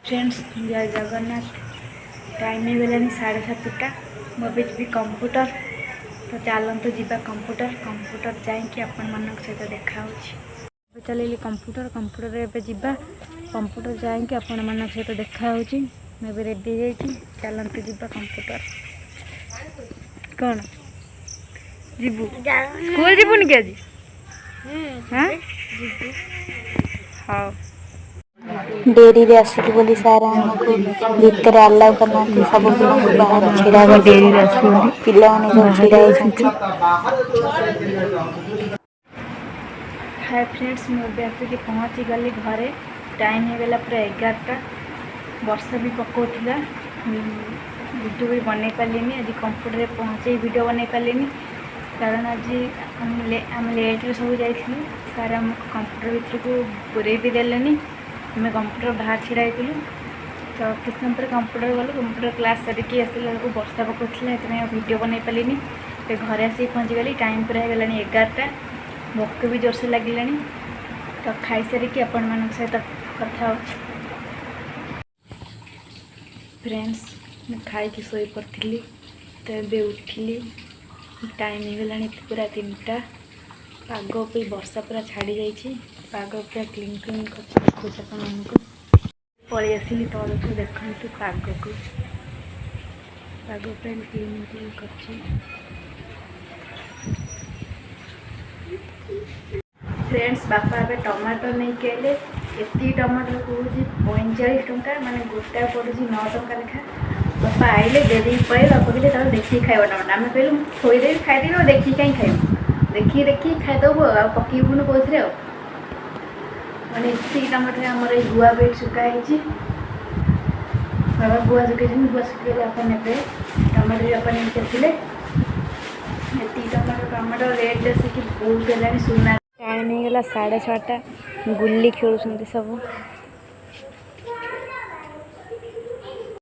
Friends जय Jagannath. Time गलानी 7:30। मुझे जी computer तो चलतु जा कंप्यूटर जाकि आपण मान सहित देखा चल कंप्यूटर कंप्यूटर जा कंप्यूटर जाकि आपण मान सहित देखा मुझे रेडी जाइए चलतु जा कंप्यूटर कौन जीवु स्कूल जीवुनि कि आज हाँ हाँ डेरी रे आसिलु बोली सार हमको भीतर अलाउ करना सब पिला बाहर छिड़ा डेरी पिला माने सब छिड़ा हाय फ्रेंड्स मुझे आसिक पहुँची गली घरे। टाइम हो गला पूरा 11टा। वर्षा भी पकाउला वीडियो भी बन पारे। आज कंप्यूटर पहुँचे वीडियो बन पारे कारण आज आम लेट्रे सब जाइलु। सार आम कंप्यूटर भर को पूरे भी देलेनी। आम कंप्यूटर बाहर छिड़ा तो किस समय पर कंप्यूटर गलु कंप्यूटर क्लास सारिकी आसला वर्षा पकाउला वीडियो बन पारे। घरे आसिक पहुँची गली टाइम पूरा हो गला 11टा। भोक भी जोर से लगे तो खाई सारिकी आपण मान सहित कथा फ्रेंड्स मैं खाई शोई पड़ी तो ये उठिली। टाइम हो गला पूरा 3टा। पाग पे वर्षा पूरा छाड़ी जाइए। पाग पूरा क्लीन क्लीन कर देखुच आपको पलि आसली तौर को देखु पाग को पाग पूरा क्लीन क्लीन कर। फ्रेंड्स बापा ए टमाटर नहीं कहले एति टमाटर कौन 45 टंका माने गोटा पड़ू 9 टंका लेखा। बापा आइले दे पड़े बापा कहले देखिए खाइब टमाटर। आम कहलु थोदेवी खाईदेवी देखिए कहीं खाइब देखिए खाईदेबू आ पकेबुन कौन मैंने एति टमाटर आम गुआ बेट सुखाई बाबा गुआ सुखे गुआ सुखे आप ने टमाटर आप नहीं आसिले एति टमाटर रेट आसिक बहुत है सुना। टाइम हो गला 6:30। गुल्ली खेलुं सब।